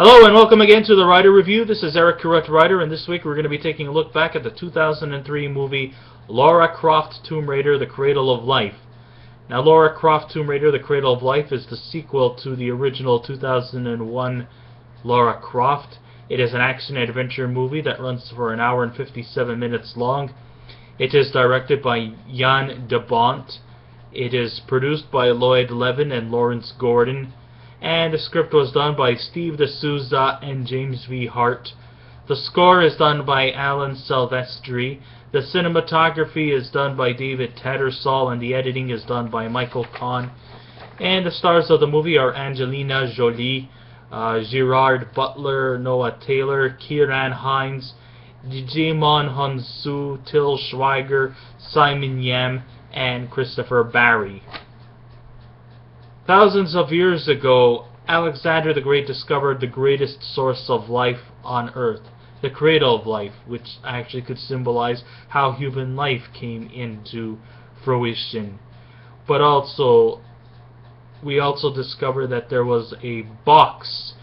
Hello and welcome again to the Writer Review. This is Eric Correct Writer, and this week we're going to be taking a look back at the 2003 movie Lara Croft Tomb Raider: The Cradle of Life. Now, Lara Croft Tomb Raider: The Cradle of Life is the sequel to the original 2001 Lara Croft. It is an action-adventure movie that runs for an hour and 57 minutes long. It is directed by Jan de Bont. It is produced by Lloyd Levin and Lawrence Gordon. And the script was done by Steve D'Souza and James V. Hart. The score is done by Alan Silvestri. The cinematography is done by David Tattersall, and the editing is done by Michael Kahn. And the stars of the movie are Anglina, Jolie, Gerard, Butler, Noah Taylor, Ciaran, Hinds, Djimon, Hounsou, Till Schweiger, Simon Yam, and Christopher Barrie. Thousands of years ago, Alexander the Great discovered the greatest source of life on Earth, the cradle of life, which actually could symbolize how human life came into fruition. But also, we also discovered that there was a box,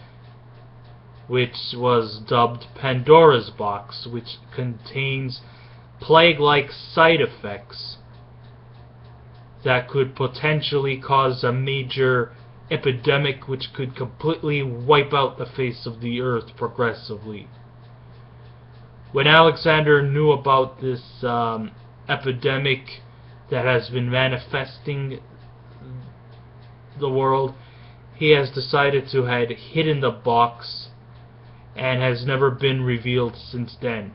which was dubbed Pandora's Box, which contains plague-like side effects that could potentially cause a major epidemic which could completely wipe out the face of the earth progressively. When Alexander knew about this epidemic that has been manifesting the world, he has decided to have hidden the box and has never been revealed since then.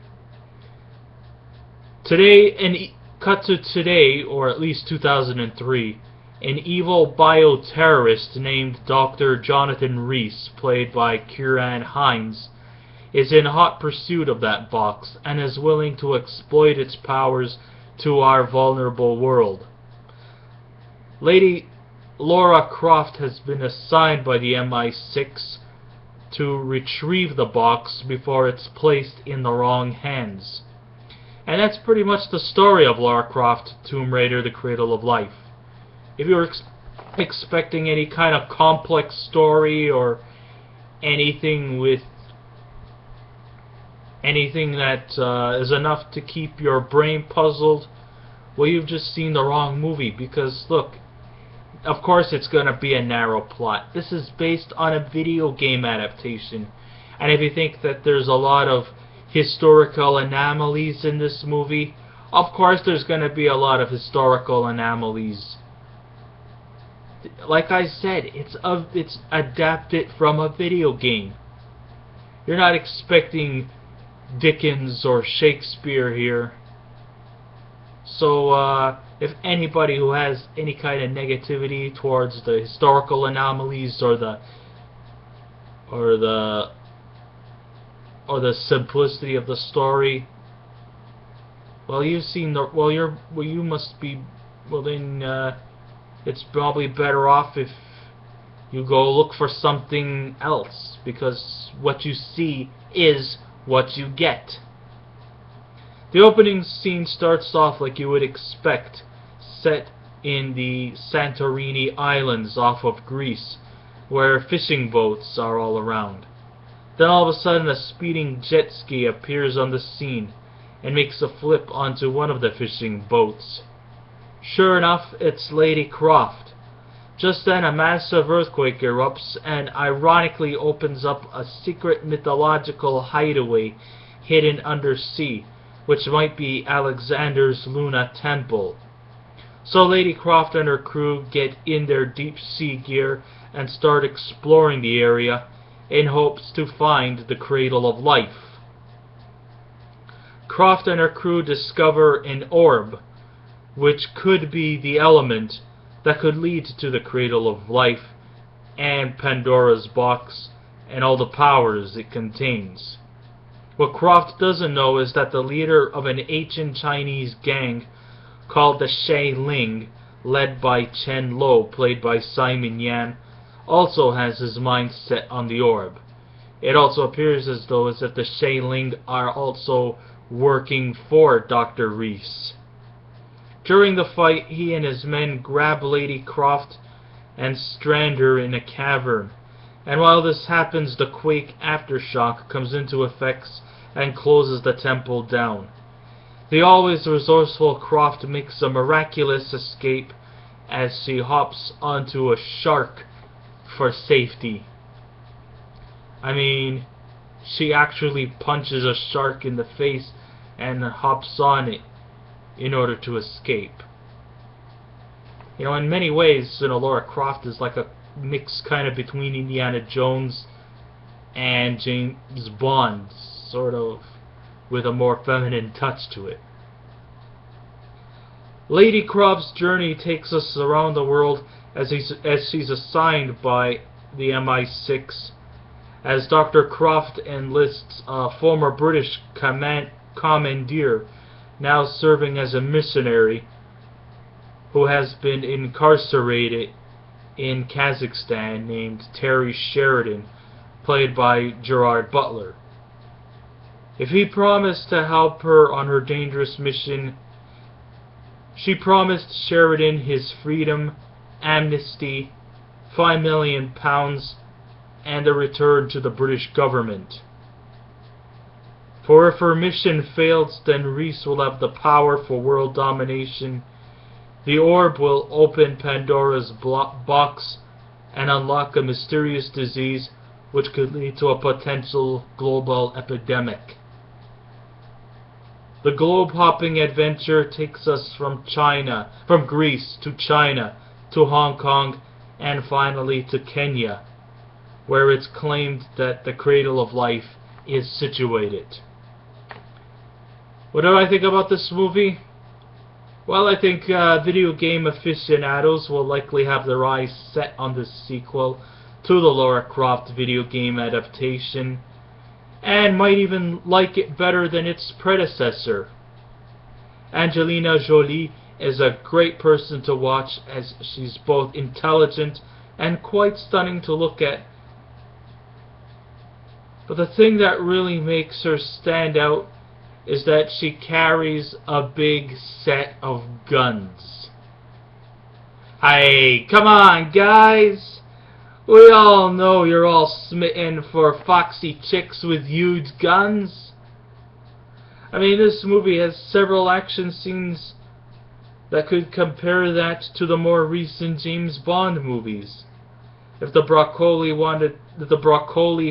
Cut to today, or at least 2003, an evil bioterrorist named Dr. Jonathan Reese, played by Ciaran Hinds, is in hot pursuit of that box and is willing to exploit its powers to our vulnerable world. Lady Lara Croft has been assigned by the MI6 to retrieve the box before it's placed in the wrong hands. And that's pretty much the story of Lara Croft Tomb Raider: The Cradle of Life. If you were expecting any kind of complex story or anything that is enough to keep your brain puzzled, well, you've just seen the wrong movie. Because look, of course it's going to be a narrow plot. This is based on a video game adaptation, and if you think that there's a lot of historical anomalies in this movie, of course there's going to be a lot of historical anomalies. Like I said, it's adapted from a video game. You're not expecting Dickens or Shakespeare here. So if anybody who has any kind of negativity towards the historical anomalies or the simplicity of the story, it's probably better off if you go look for something else, because what you see is what you get. The opening scene starts off like you would expect, set in the Santorini Islands off of Greece, where fishing boats are all around. Then all of a sudden a speeding jet ski appears on the scene and makes a flip onto one of the fishing boats. Sure enough, it's Lady Croft. Just then a massive earthquake erupts and ironically opens up a secret mythological hideaway hidden undersea, which might be Alexander's Luna Temple. So Lady Croft and her crew get in their deep sea gear and start exploring the area in hopes to find the Cradle of Life. Croft and her crew discover an orb, which could be the element that could lead to the Cradle of Life and Pandora's Box and all the powers it contains. What Croft doesn't know is that the leader of an ancient Chinese gang called the Xie Ling, led by Chen Lo, played by Simon Yam, also has his mind set on the orb. It also appears as though the Xie Ling are also working for Dr. Reese. During the fight, he and his men grab Lady Croft and strand her in a cavern, And while this happens, the quake aftershock comes into effect and closes the temple down. The always resourceful Croft makes a miraculous escape as she hops onto a shark for safety. I mean, she actually punches a shark in the face and hops on it in order to escape. You know, in many ways, Lara Croft is like a mix kind of between Indiana Jones and James Bond, sort of, with a more feminine touch to it. Lady Croft's journey takes us around the world as she's assigned by the MI6, as Dr. Croft enlists a former British commandeer, now serving as a missionary, who has been incarcerated in Kazakhstan, named Terry Sheridan, played by Gerard Butler. If he promised to help her on her dangerous mission, she promised Sheridan his freedom, amnesty, £5 million, and a return to the British government. For if her mission fails, then Reese will have the power for world domination. The orb will open Pandora's box and unlock a mysterious disease which could lead to a potential global epidemic. The globe-hopping adventure takes us from Greece to China, to Hong Kong, and finally to Kenya, where it's claimed that the Cradle of Life is situated. What do I think about this movie? Well, I think video game aficionados will likely have their eyes set on this sequel to the Lara Croft video game adaptation, and might even like it better than its predecessor. Anglina Jolie is a great person to watch, as she's both intelligent and quite stunning to look at. But the thing that really makes her stand out is that she carries a big set of guns. Hey, come on, guys! We all know you're all smitten for foxy chicks with huge guns. I mean, this movie has several action scenes that could compare that to the more recent James Bond movies. If the Broccoli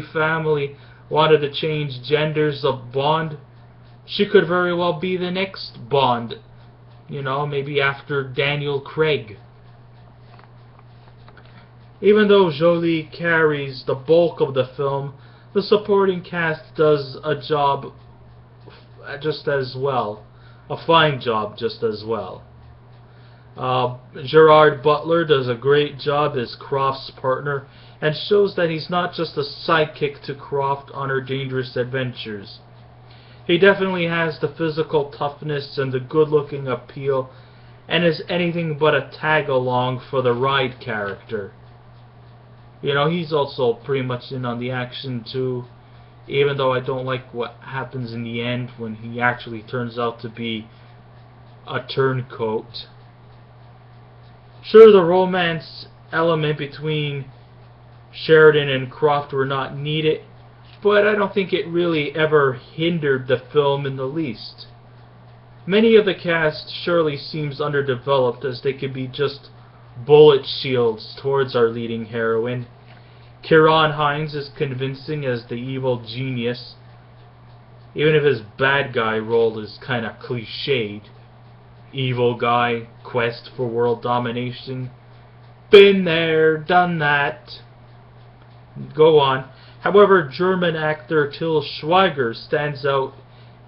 family wanted to change genders of Bond, she could very well be the next Bond. You know, maybe after Daniel Craig. Even though Jolie carries the bulk of the film, the supporting cast does a job just as well. A fine job just as well. Gerard Butler does a great job as Croft's partner, and shows that he's not just a sidekick to Croft on her dangerous adventures. He definitely has the physical toughness and the good-looking appeal, and is anything but a tag-along for the ride character. You know, he's also pretty much in on the action too, even though I don't like what happens in the end when he actually turns out to be a turncoat. Sure, the romance element between Sheridan and Croft were not needed, but I don't think it really ever hindered the film in the least. Many of the cast surely seems underdeveloped, as they could be just bullet shields towards our leading heroine. Ciaran Hinds is convincing as the evil genius, even if his bad guy role is kinda cliched. Evil guy, quest for world domination. Been there, done that. Go on. However, German actor Til Schweiger stands out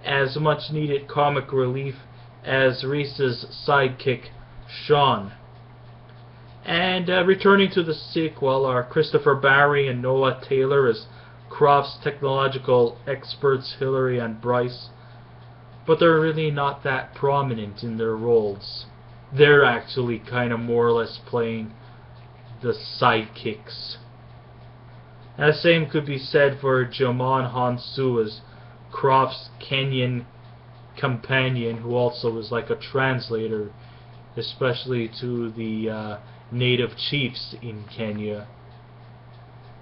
as much needed comic relief as Reese's sidekick, Sean. And returning to the sequel are Christopher Barrie and Noah Taylor as Croft's technological experts, Hillary and Bryce. But they're really not that prominent in their roles. They're actually kind of more or less playing the sidekicks. And the same could be said for Djimon Hounsou as Croft's Kenyan companion, who also is like a translator, especially to the native chiefs in Kenya.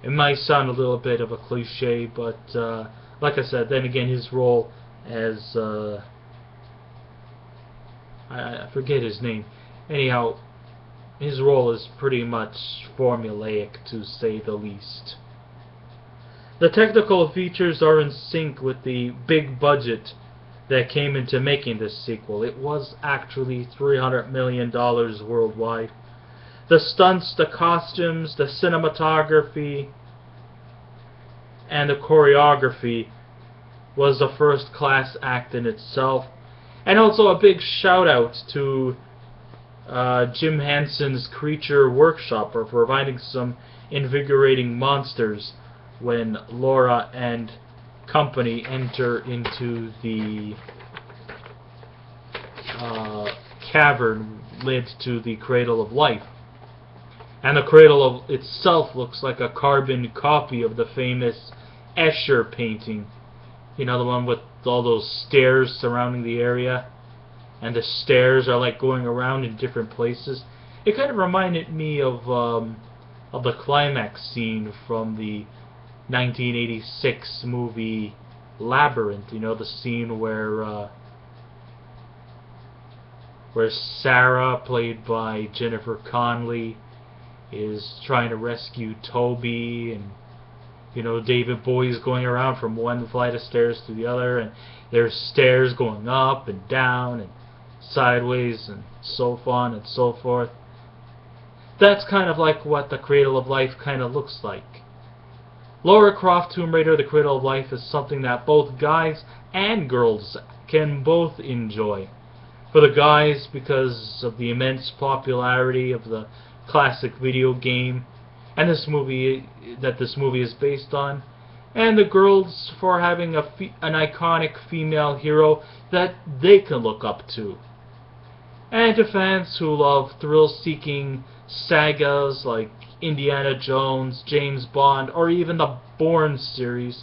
It might sound a little bit of a cliche, but like I said, then again, his role as I forget his name. Anyhow, his role is pretty much formulaic, to say the least. The technical features are in sync with the big budget that came into making this sequel. It was actually $300 million worldwide. The stunts, the costumes, the cinematography, and the choreography was a first-class act in itself. And also a big shout-out to Jim Henson's Creature Workshop for providing some invigorating monsters when Laura and company enter into the cavern led to the Cradle of Life. And the Cradle of itself looks like a carbon copy of the famous Escher painting. You know, the one with all those stairs surrounding the area, and the stairs are like going around in different places. It kind of reminded me of the climax scene from the 1986 movie Labyrinth. You know, the scene where Sarah, played by Jennifer Connelly, is trying to rescue Toby, and you know, David Bowie's going around from one flight of stairs to the other, and there's stairs going up and down and sideways and so on and so forth. That's kind of like what the Cradle of Life kind of looks like. Lara Croft Tomb Raider, the Cradle of Life, is something that both guys and girls can both enjoy. For the guys, because of the immense popularity of the classic video game and this movie is based on, and the girls for having an iconic female hero that they can look up to. And to fans who love thrill-seeking sagas like Indiana Jones, James Bond, or even the Bourne series,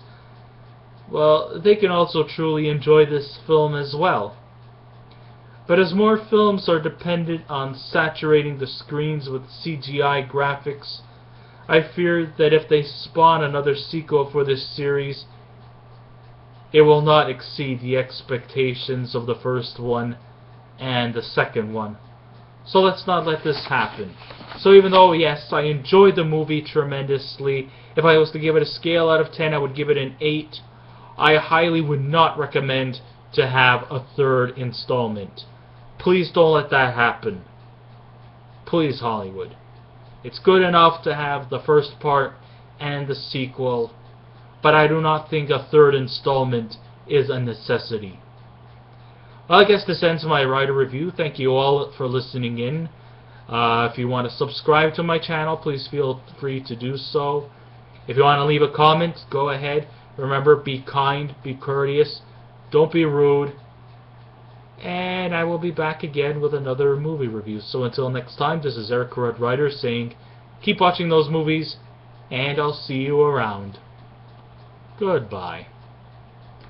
well, they can also truly enjoy this film as well. But as more films are dependent on saturating the screens with CGI graphics, I fear that if they spawn another sequel for this series, it will not exceed the expectations of the first one and the second one. So let's not let this happen. So even though, yes, I enjoyed the movie tremendously, if I was to give it a scale out of 10, I would give it an 8. I highly would not recommend to have a third installment. Please don't let that happen. Please, Hollywood. It's good enough to have the first part and the sequel, but I do not think a third installment is a necessity. Well, I guess this ends my writer review. Thank you all for listening in. If you want to subscribe to my channel, please feel free to do so. If you want to leave a comment, go ahead. Remember, be kind, be courteous, don't be rude. And I will be back again with another movie review. So until next time, this is Eric Gerard Writer saying, keep watching those movies, and I'll see you around. Goodbye.